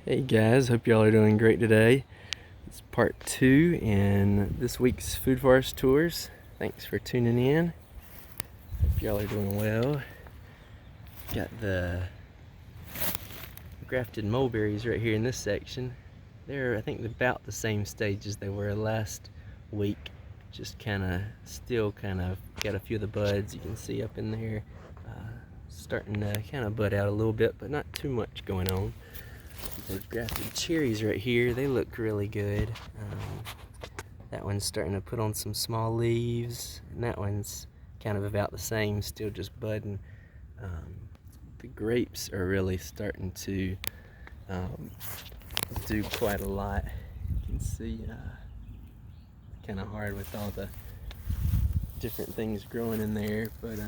Hey guys, hope y'all are doing great today. It's part 2 in this week's Food Forest Tours. Thanks for tuning in. Hope y'all are doing well. Got the grafted mulberries right here in this section. They're, I think, about the same stage as they were last week. Just still got a few of the buds you can see up in there. Starting to kind of bud out a little bit, but not too much going on. The grafted cherries right here, they look really good. That one's starting to put on some small leaves, and that one's kind of about the same, still just budding. The grapes are really starting to do quite a lot. You can see kind of hard with all the different things growing in there, but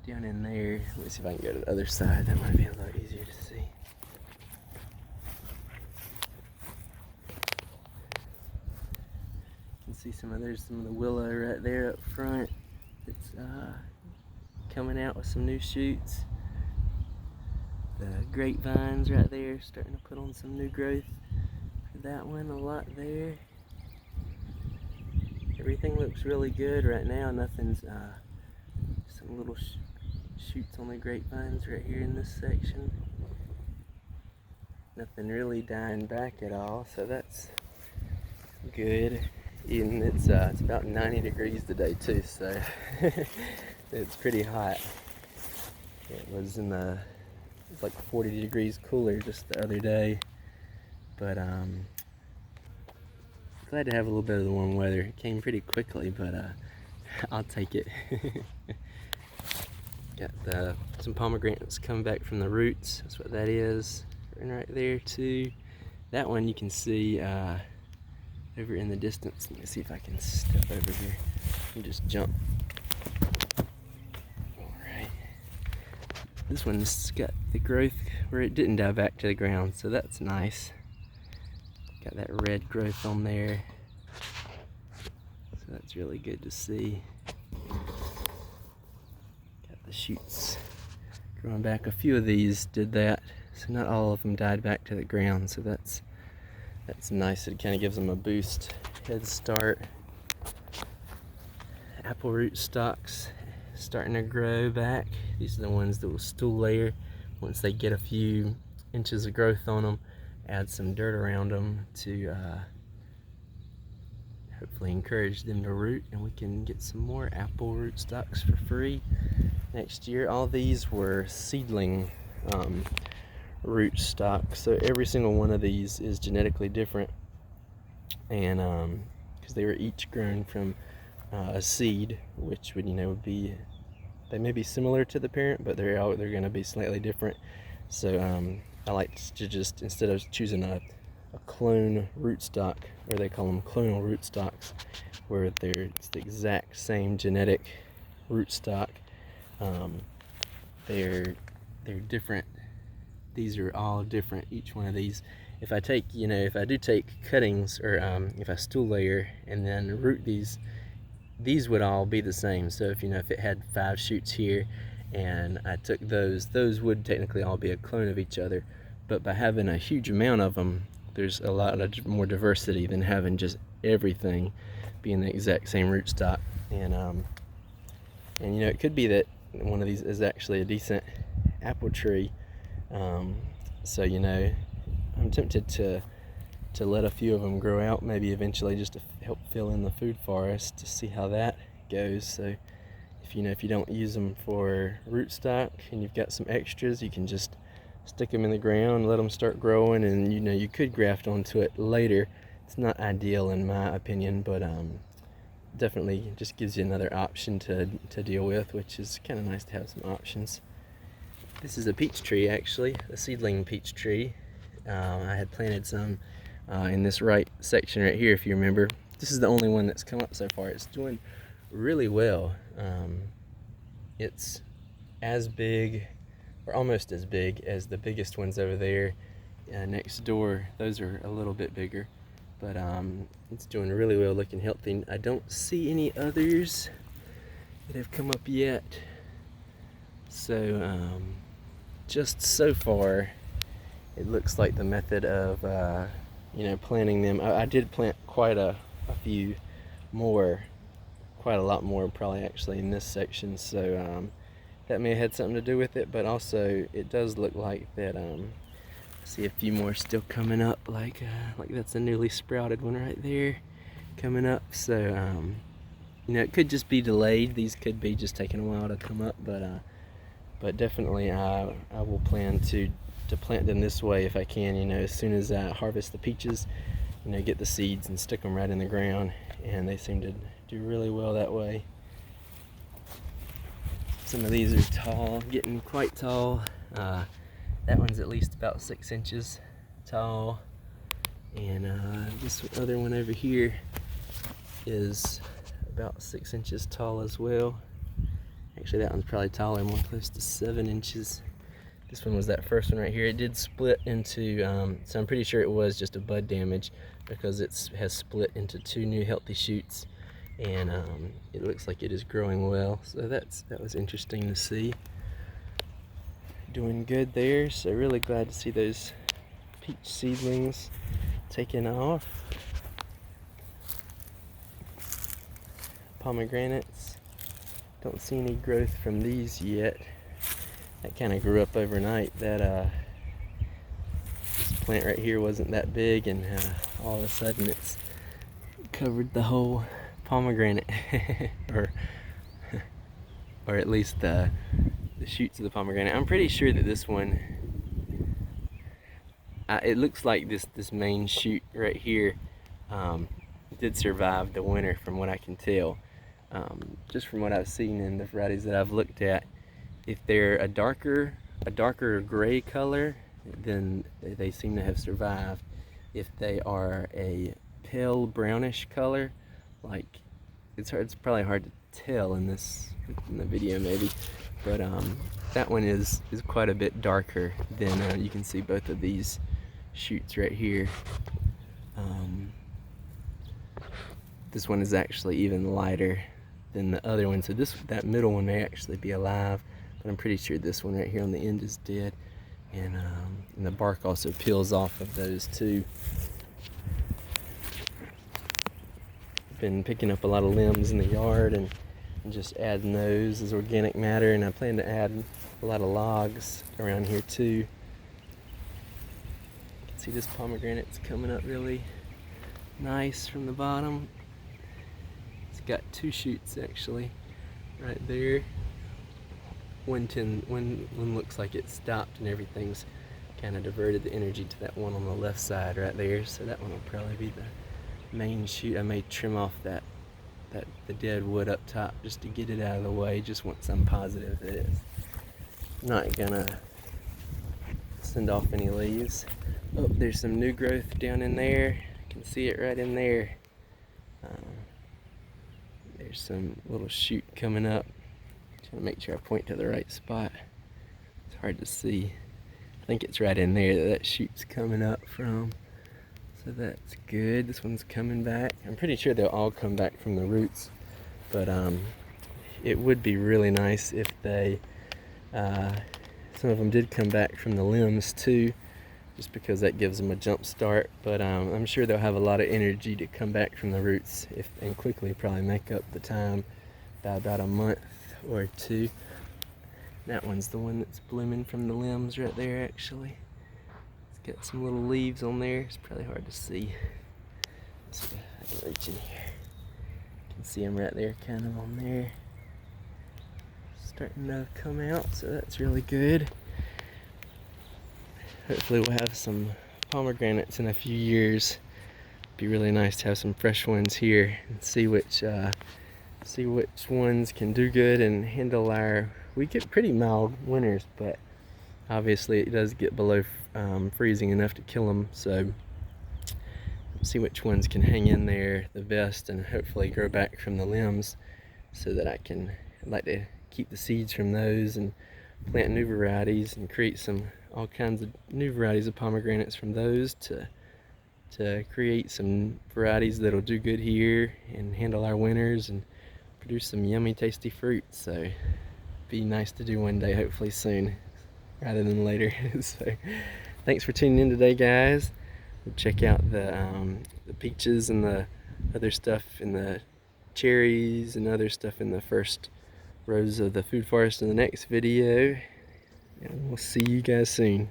down in there, let me see if I can go to the other side. That might be a lot easier to see. You can see some of the willow right there up front. It's coming out with some new shoots. The grapevines right there starting to put on some new growth. For that one, a lot there. Everything looks really good right now. Nothing's some little shoots on the grapevines right here in this section. Nothing really dying back at all, so that's good. And it's about 90 degrees today too, so it's pretty hot. It was like 40 degrees cooler just the other day, but glad to have a little bit of the warm weather. It came pretty quickly, but I'll take it. Got some pomegranates coming back from the roots. That's what that is. And right there too. That one you can see over in the distance. Let me see if I can step over here and just jump. Alright. This one's got the growth where it didn't die back to the ground, so that's nice. Got that red growth on there. So that's really good to see. Got the shoots growing back. A few of these did that, so not all of them died back to the ground, so that's nice. It kind of gives them a boost, head start. Apple root stalks starting to grow back. These are the ones that will stool layer. Once they get a few inches of growth on them, add some dirt around them to hopefully encourage them to root, and we can get some more apple root stocks for free next year. All these were seedling root stock, so every single one of these is genetically different, and because they were each grown from a seed, which would be, they may be similar to the parent, but they're going to be slightly different. So I like to just, instead of choosing a clone rootstock, or they call them clonal rootstocks, where it's the exact same genetic rootstock, they're different. These are all different, each one of these. If I do take cuttings, or if I stool layer and then root these would all be the same. So if it had 5 shoots here and I took those would technically all be a clone of each other. But by having a huge amount of them, there's a lot more diversity than having just everything being the exact same rootstock. And it could be that one of these is actually a decent apple tree. So I'm tempted to let a few of them grow out, maybe eventually, just to help fill in the food forest, to see how that goes. So if you don't use them for rootstock and you've got some extras, you can just stick them in the ground, let them start growing, and you could graft onto it later. It's not ideal in my opinion, but definitely just gives you another option to deal with, which is kind of nice to have some options. This is a peach tree, actually, a seedling peach tree. I had planted some in this right section right here, if you remember. This is the only one that's come up so far. It's doing really well. It's as big, or almost as big, as the biggest ones over there next door. Those are a little bit bigger, but it's doing really well, looking healthy. I don't see any others that have come up yet, so just so far it looks like the method of planting them. I did plant quite a few more, quite a lot more probably actually in this section, so that may have had something to do with it, but also it does look like that see a few more still coming up, like that's a newly sprouted one right there coming up. So it could just be delayed. These could be just taking a while to come up, but definitely I will plan to plant them this way if I can. As soon as I harvest the peaches, get the seeds and stick them right in the ground, and they seem to do really well that way. Some of these are tall, getting quite tall. That one's at least about 6 inches tall, and this other one over here is about 6 inches tall as well. Actually, that one's probably taller, more close to 7 inches. This one was that first one right here. It did split into, so I'm pretty sure it was just a bud damage, because it has split into 2 new healthy shoots, and it looks like it is growing well. So that was interesting to see. Doing good there, so really glad to see those peach seedlings taking off. Pomegranates, don't see any growth from these yet. That kind of grew up overnight. That this plant right here wasn't that big, and all of a sudden it's covered the whole pomegranate or at least the shoots of the pomegranate. I'm pretty sure that this one, it looks like this main shoot right here did survive the winter, from what I can tell. Just from what I've seen in the varieties that I've looked at, if they're a darker gray color, then they seem to have survived. If they are a pale brownish color, like it's probably hard to tell in the video maybe, but that one is quite a bit darker than you can see both of these shoots right here. This one is actually even lighter than the other one, so that middle one may actually be alive, but I'm pretty sure this one right here on the end is dead, and the bark also peels off of those too. Been picking up a lot of limbs in the yard and just adding those as organic matter, and I plan to add a lot of logs around here too. You can see this pomegranate's coming up really nice from the bottom. It's got 2 shoots actually right there. One looks like it stopped, and everything's kind of diverted the energy to that one on the left side right there, so that one will probably be the main shoot. I may trim off the dead wood up top just to get it out of the way, just once I'm positive that it's not gonna send off any leaves. Oh, there's some new growth down in there. I can see it right in there. There's some little shoot coming up. Trying to make sure I point to the right spot. It's hard to see. I think it's right in there that shoot's coming up from. So that's good. This one's coming back. I'm pretty sure they'll all come back from the roots, but it would be really nice if they, some of them did come back from the limbs too, just because that gives them a jump start. But I'm sure they'll have a lot of energy to come back from the roots and quickly probably make up the time by about a month or 2. That one's the one that's blooming from the limbs right there actually. Got some little leaves on there. It's probably hard to see. So I can reach in here. You can see them right there, kind of on there. Starting to come out, so that's really good. Hopefully we'll have some pomegranates in a few years. Be really nice to have some fresh ones here and see which ones can do good and handle we get pretty mild winters, but obviously it does get below freezing enough to kill them, so see which ones can hang in there the best and hopefully grow back from the limbs, so that I'd like to keep the seeds from those and plant new varieties and create all kinds of new varieties of pomegranates from those to create some varieties that'll do good here and handle our winters and produce some yummy tasty fruit. So be nice to do one day, hopefully soon rather than later. So thanks for tuning in today, guys. Check out the peaches and the other stuff in the cherries and other stuff in the first rows of the food forest in the next video. And we'll see you guys soon.